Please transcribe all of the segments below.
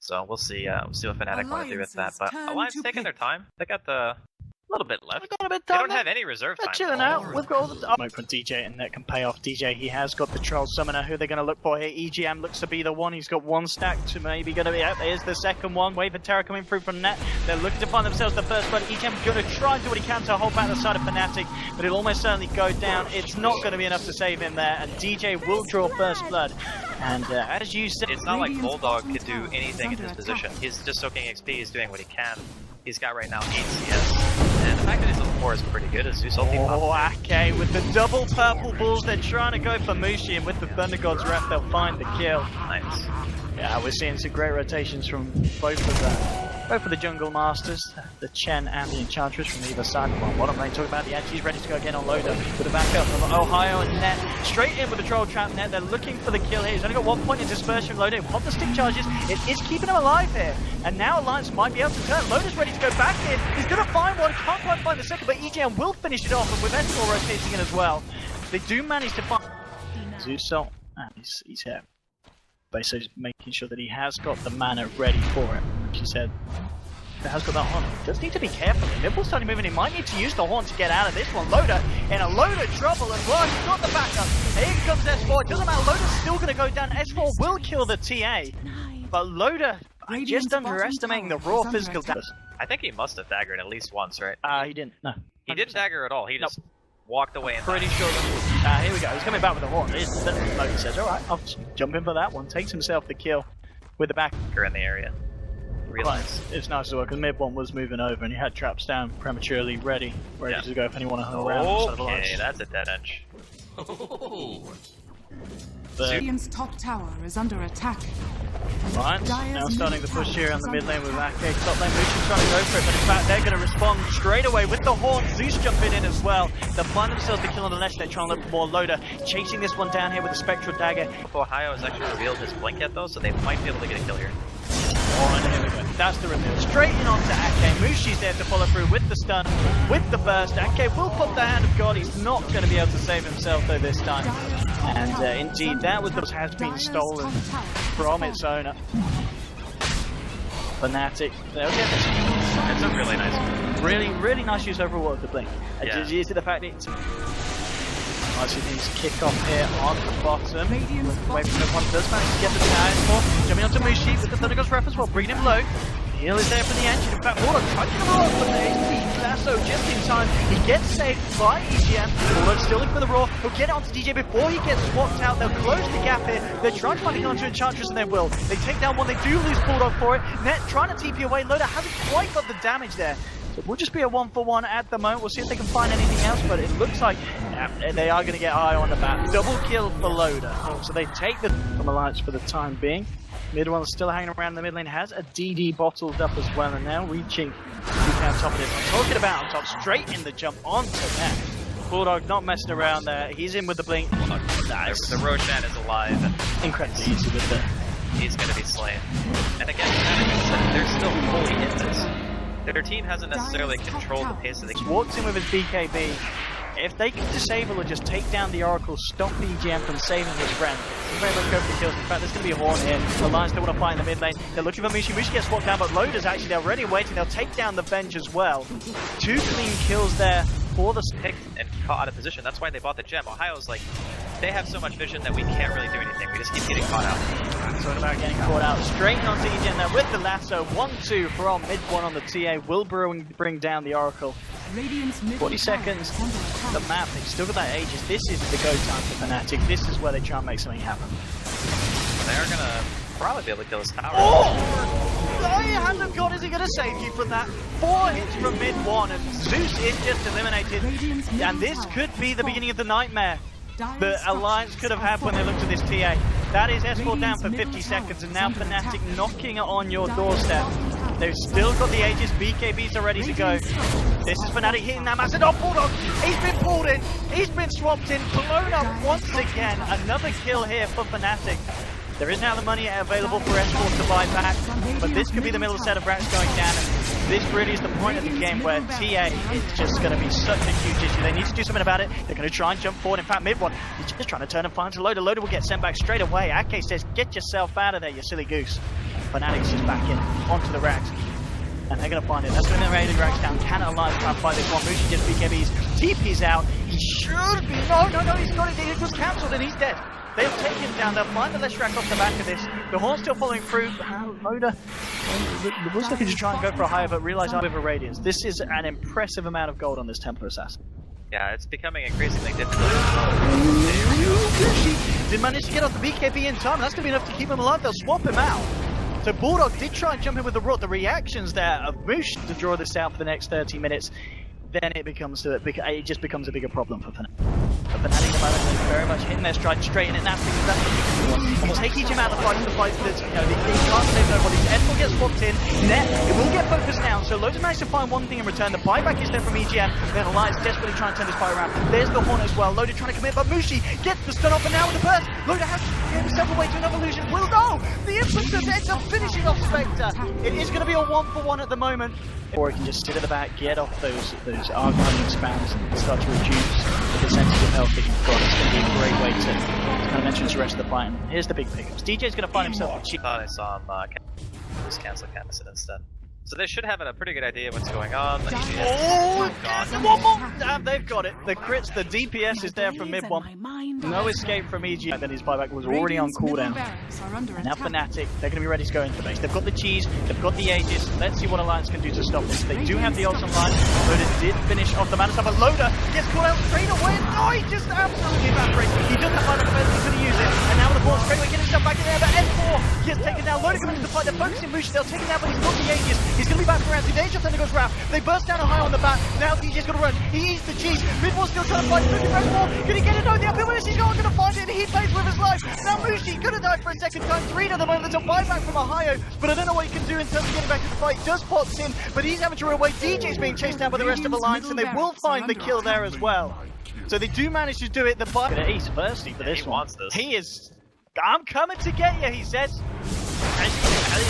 So we'll see what Fnatic want to do with that. But Alliance taking their time. They got a little bit left. They don't have any reserve time. They're chilling out. We've got all the smoke from DJ, and that can pay off. DJ, he has got the Troll Summoner. Who they're going to look for here? EGM looks to be the one. He's got one stack to maybe going to be out. There's the second one. Wave of Terror coming through from Net. They're looking to find themselves the first blood. EGM's going to try and do what he can to hold back the side of Fnatic, but it'll almost certainly go down. It's not going to be enough to save him there, and DJ will draw first blood. And as you said, it's not like Bulldog could do anything in his position. He's just soaking XP. He's doing what he can. He's got right now 8 CS. And the fact that he's level 4 is pretty good as Zeus ulti pops. Oh, okay, with the double purple balls, they're trying to go for Mushi, and with the Thunder God's Wrath, they'll find the kill. Nice. Yeah, we're seeing some great rotations from both of the Jungle Masters, the Chen and the Enchantress from either side. Well, bottom lane, talking about the edge, he's ready to go again on Loader with a backup from Ohio and Net. Straight in with the Troll Trap Net, they're looking for the kill here. He's only got 1 point in dispersion. Loader, pop the stick charges, it is keeping him alive here. And now Alliance might be able to turn. Loader's ready to go back in, he's going to find one, can't quite find the second, but EGM will finish it off, and with S4 rotating in as well, they do manage to find Zeus, and he's here. Basically making sure that he has got the mana ready for it. Like you said, he has got that horn. He does need to be careful. Nibble's starting moving. He might need to use the horn to get out of this one. Loader in a load of trouble, and well, he's got the backup. Here comes S4. It doesn't matter. Loader's still going to go down. S4 will kill the TA, but Loader just underestimating the raw physical damage. I think he must have daggered at least once, right? He didn't. No, he didn't dagger at all. He just walked away. And pretty sure. Here we go. He's coming back with the horn. He says, "All right, I'll just jump in for that one." Takes himself the kill with the back. In the area. Realize it's nice as well because mid one was moving over and he had traps down prematurely, ready to go if anyone to hang around. Okay, that's a dead edge. Radiant's top tower is under attack. Right, now starting the push here on the mid lane with Ake. Top lane Mushi's trying to go for it, but in fact they're going to respond straight away with the horn. Zeus jumping in as well. They'll find themselves the kill on the ledge. They're trying to look for more. Loader chasing this one down here with the Spectral Dagger. Ohio has actually revealed his blink yet though, so they might be able to get a kill here. Oh, and here we go. That's the reveal. Straight in onto Ake. Mushi's there to follow through with the stun, with the burst. Ake will pop the Hand of God. He's not going to be able to save himself though this time. And indeed, that has been stolen from its owner. Fnatic. They'll get this. It's a really nice one. Really nice use overall of the blink. Yeah. Due to the fact it's nice things kick off here on the bottom. Wait for one does manage to get the time for jumping onto Mushi with the Thunder God's Wrath as well, bringing him low. Heal is there for the engine. In fact, Warlock trying to get him off, but the lasso just in time. He gets saved by EGM. Warlock still looking for the Raw. He'll get it onto DJ before he gets swapped out. They'll close the gap here. They're trying to find it onto Enchantress, and they will. They take down one. They do lose Bulldog for it. Net trying to TP away. Loader hasn't quite got the damage there. So it will just be a 1-for-1 at the moment. We'll see if they can find anything else, but it looks like they are going to get high on the bat. Double kill for Loader. So they take the from Alliance for the time being. Mid one still hanging around the mid lane, has a DD bottled up as well, and now reaching on top of it. I'm talking about on top, straight in the jump onto that. Bulldog not messing around there. He's in with the blink. Nice. The Roshan is alive. Incredibly easy with it. He's going to be slain. And again, they're still fully in this. Their team hasn't necessarily controlled the pace of the game. Walks in with his BKB. If they can disable or just take down the Oracle, stop EGM from saving his friend. Very much go for the kills. In fact, there's going to be a horn here. The Lions still want to find the mid lane. They're looking for Mushi. Mushi gets swapped down, but Loader's actually they're already waiting. They'll take down the bench as well. 2 clean kills there for the pick and caught out of position. That's why they bought the gem. Ohio's like, they have so much vision that we can't really do anything. We just keep getting caught out. Talking about getting caught out. Straight onto EGM there with the lasso. 1-2 from mid one on the TA. Will bring down the Oracle. 40 seconds. The map, they've still got that Aegis. This is the go time for Fnatic. This is where they try and make something happen. They are going to probably be able to kill this tower. Oh! The Hand of God, is he going to save you from that? 4 hits from mid one, and Zeus is just eliminated. And this could be the beginning of the nightmare the Alliance could have had when they looked at this TA. That is S4 down for 50 seconds, and now Fnatic knocking it on your doorstep. They've still got the Aegis, BKBs are ready to go. This is Fnatic hitting that massive. Oh, Bulldog! He's been pulled in, he's been swapped in, blown up once again. Another kill here for Fnatic. There is now the money available for S4 to buy back, but this could be the middle set of rats going down. And this really is the point of the game where TA is just going to be such a huge issue. They need to do something about it. They're going to try and jump forward. In fact, mid one, he's just trying to turn and find to Loader. Loader will get sent back straight away. Ake says, get yourself out of there, you silly goose. Fnatic's just back in onto the racks. And they're going to find it. That's going to be the raiding racks down. Can Alliance try and fight this one? Mushi just BKB's. TP's out. He should be. No, he's got it. It was cancelled and he's dead. They'll take him down. They'll find the Leshrac off the back of this. The Horn's still following through. Loda was looking to try and go for a higher, but realised I'm over Radiance. This is an impressive amount of gold on this Templar Assassin. Yeah, it's becoming increasingly difficult. Did manage to get off the BKB in time. That's going to be enough to keep him alive. They'll swap him out. So Bulldog did try and jump in with the Rot. The reactions there of Moosh to draw this out for the next 30 minutes, then it just becomes a bigger problem for Fnatic. But Fnatic at the moment is very much hitting their stride straight in, and that's because that's what you want. And we'll take each amount of fight to the fight that, you know, they can't save nobody. Edward gets swapped in, Net, it will get focused down, so Loads managed to find one thing in return. The buyback is there from EGM, then Alliance desperately trying to turn this fight around. There's the Horn as well, Loader trying to commit, but Mushi gets the stun off, and now with the burst, Loader has to get himself away to another illusion. Will no! The Infantry ends up finishing off Spectre. It is going to be a 1-for-1 at the moment. Or he can just sit at the back, get off those arc-running spams and start to reduce the percentage of health that you've got. It's going to be a great way to kind of mention the rest of the fight. And here's the big pickups. DJ's going to find himself a cheap. I thought I saw him just cancel Canvas instead. So they should have a pretty good idea what's going on. Oh, one more! Damn, they've got it. The crits, the DPS is there from mid-1. No escape from EG. Then his buyback was already on cooldown. Now Fnatic, they're going to be ready to go into base. They've got the cheese, they've got the Aegis. Let's see what Alliance can do to stop this. They do have the ult online. Loader did finish off the mana sub, but Loader gets caught out straight away. No, he just absolutely evaporates. He doesn't have buyback defense, he's going to use it. And now with the ball straight away, getting himself back in there. But S4 gets taken down. Loader comes into the fight. They're focusing Mushi. They'll take it down, but he's got the Aegis. He's going to be back around. The danger then goes Raph. They burst down a high on the back. Now DJ's going to run. He eats the cheese. Midwall's still trying to fight. Looking for more. Can he get it? No, the ability he's not going to find it. He plays with his life. Now Mushi could have died for a second time. 3 at the moment. There's a buyback from Ohio, but I don't know what he can do in terms of getting back to the fight. He does pops in, but he's having to run away. DJ's being chased down by the rest of Alliance, and they will find the kill there as well. So they do manage to do it. The buy at Ace firstly for this one. He is. I'm coming to get you, he says. Is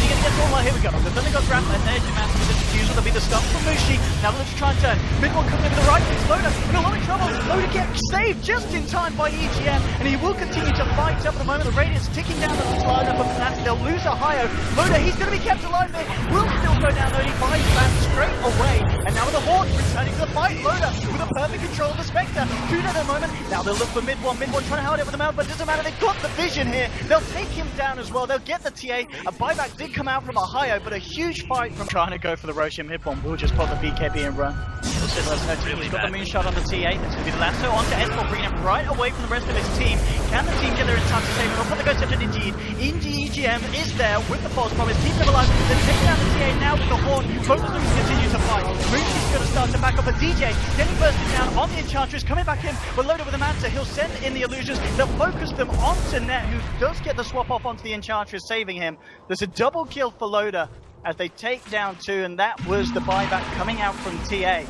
he going to get to all right? Here we go. The Thunder God's wrap, and there's your man with the diffuser. There'll be the stun from Mushi. Now let's try and turn. Mid-1 coming in with the right. It's Loader in a lot of trouble. Loader gets saved just in time by EGM, and he will continue to fight up at the moment. The Radiant's ticking down the slider for Fnatic. They'll lose Ohio. Loader, he's going to be kept alive there. Will still go down though. He buys back straight away. And now with the Horn returning to the fight. Loader with a perfect control of the Spectre. 2 at the moment. Now they'll look for Mid-1. Mid-1 trying to hold it with the mount, but it doesn't matter. They've got the vision here. They'll take him down as well. They'll get the TA. A buyback did come out from Ohio, but a huge fight from trying to go for the Roshan mid-bomb. We'll just pop the BKB and run. He's got the moonshot on the TA. That's going to be the lasso onto S4, bringing him right away from the rest of his team. Can the team get there in time to save him? We'll put the ghost up to Indeed. EGM is there with the false promise, keeping him alive. They're taking down the TA now with the Horn. Both of them continue to fight. Mooshi's going to start to back up, but DJ getting bursted down on the Enchantress, coming back in. We're loaded with a Manta. He'll send in the illusions. They'll focus them onto Net, who does get the swap off onto the Enchantress, saving him. There's a double kill for Loader as they take down 2, and that was the buyback coming out from TA.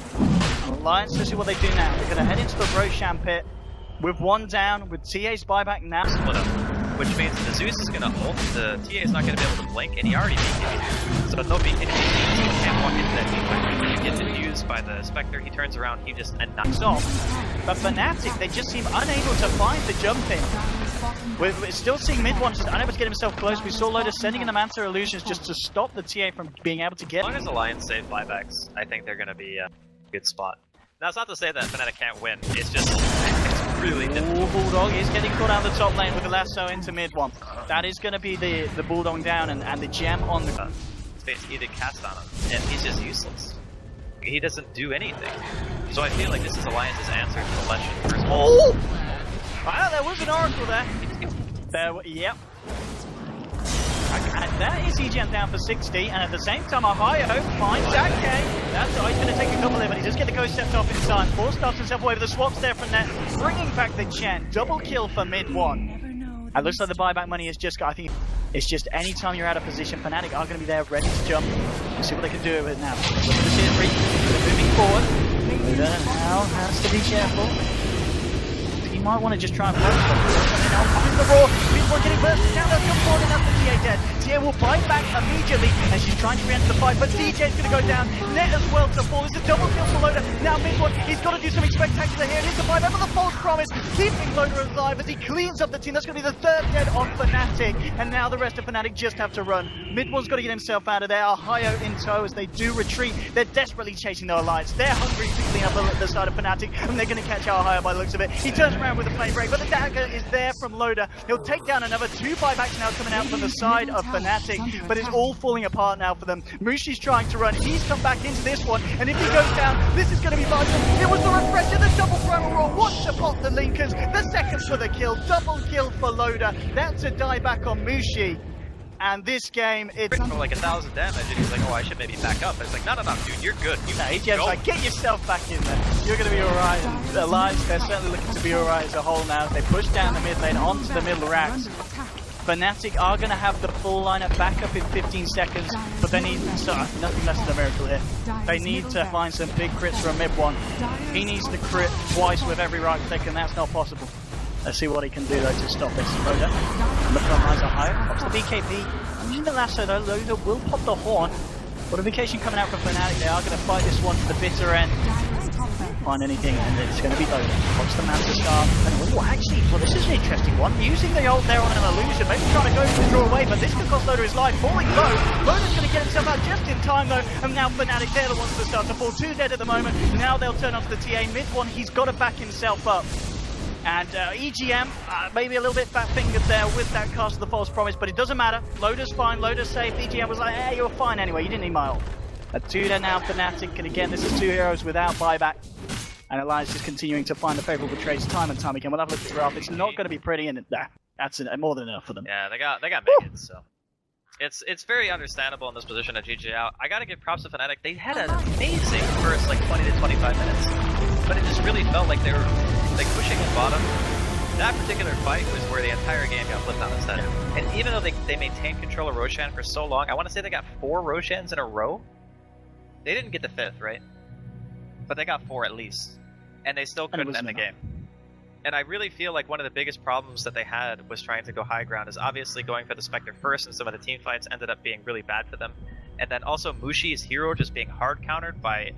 Alliance, let's see what they do now. They're going to head into the Roshan pit with 1 down, with TA's buyback now. Split up, which means the Zeus is going to ult, the TA is not going to be able to blink, and he already BKB'd. So no BKB, he can't walk into that team. When he gets infused by the Spectre, he turns around, he just knocks off. But Fnatic, they just seem unable to find the jump in. We're still seeing Mid-1 just unable to get himself close. We saw Loader sending in the Manta illusions just to stop the TA from being able to get. As long as Alliance save buybacks, I think they're going to be a good spot. Now, it's not to say that Fnatic can't win. It's just it's really difficult. Bulldog is getting caught out the top lane with the lasso into Mid-1. That is going to be the Bulldog down and the gem on the. Face either cast on him, and he's just useless. He doesn't do anything. So I feel like this is Alliance's answer to the Leshen first. Oh! Wow, there was an Oracle there. Yep. And that is EGM down for 60, and at the same time, Ohio finds Jack K. That's he's going to take a couple there, but he does get the ghost stepped off in time. Force starts himself away with the swaps there from Net, bringing back the Chen. Double kill for Mid-1. It looks like the buyback money is just, I think, it's just any time you're out of position, Fnatic are going to be there ready to jump. Let's see what they can do with it now. Look at the tier 3, they're moving forward. Luda now has to be careful. He might want to just try and focus on now finds the Raw. Mid-one getting bursted down, they'll jump forward, and that's the TA dead. TA will bite back immediately, and she's trying to re-enter the fight, but DJ's going to go down. Net as well to fall. It's a double kill for Loda. Now mid-one, he's got to do something spectacular here. He's survive over the false promise, keeping Loda alive as he cleans up the team. That's going to be the third dead on Fnatic, and now the rest of Fnatic just have to run. Mid-one's got to get himself out of there. Ohio in tow as they do retreat. They're desperately chasing their alliance. They're hungry to clean up the side of Fnatic, and they're going to catch Ohio by the looks of it. He turns around with a flame break, but the dagger is there from Loda. He'll take down another. 2 buybacks now coming out from the side of Fnatic, but it's all falling apart now for them. Mushi's trying to run. He's come back into this one, and if he goes down, this is going to be vital. It was the refresher, the double primal roar. Wants to pop the linkers. The second for the kill. Double kill for Loda. That's a dieback on Mushi. And this game, it's for like 1,000 damage, and he's like, oh, I should maybe back up. And it's like, no, dude, you're good. You AGM's like, get yourself back in there. You're going to be alright. The Alliance, they're certainly looking to be alright as a whole now. They push down the mid lane onto the middle racks. Fnatic are going to have the full lineup back up in 15 seconds, but they need nothing less than a miracle here. They need to find some big crits from mid-one. He needs to crit twice with every right click, and that's not possible. Let's see what he can do though to stop this. Loda, and the front lines are high. Pops the BKB. Using the lasso though, Loda will pop the horn. Fortification coming out from Fnatic. They are going to fight this one to the bitter end. Find anything, and it's going to be Loda. Pops the Manta Star. And actually, well, this is an interesting one. Using the ult there on an illusion, maybe trying to go to draw away, but this could cost Loda his life. Falling low. Loda's going to get himself out just in time though, and now Fnatic, they're the ones that start to fall. 2 dead at the moment. Now they'll turn off the TA. Mid-one, he's got to back himself up. And EGM, maybe a little bit fat-fingered there with that cast of the false promise, but it doesn't matter. Loda's fine, Loda's safe. EGM was like, hey, you're fine anyway, you didn't need my ult. A 2 there now, Fnatic, and again, this is 2 heroes without buyback. And Alliance is continuing to find the favourable trades time and time again. We'll have a look at the graph. It's not going to be pretty, and that's more than enough for them. Yeah, they got minions, so it's very understandable in this position of GG out. I gotta give props to Fnatic. They had an amazing first like 20 to 25 minutes, but it just really felt like they were like pushing the bottom. That particular fight was where the entire game got flipped on its head. Yeah. And even though they maintained control of Roshan for so long, I want to say they got 4 Roshans in a row. They didn't get the 5th, right? But they got 4 at least. And they still couldn't end the game. And I really feel like one of the biggest problems that they had was trying to go high ground, is obviously going for the Spectre first, and some of the team fights ended up being really bad for them. And then also Mushi's hero just being hard countered by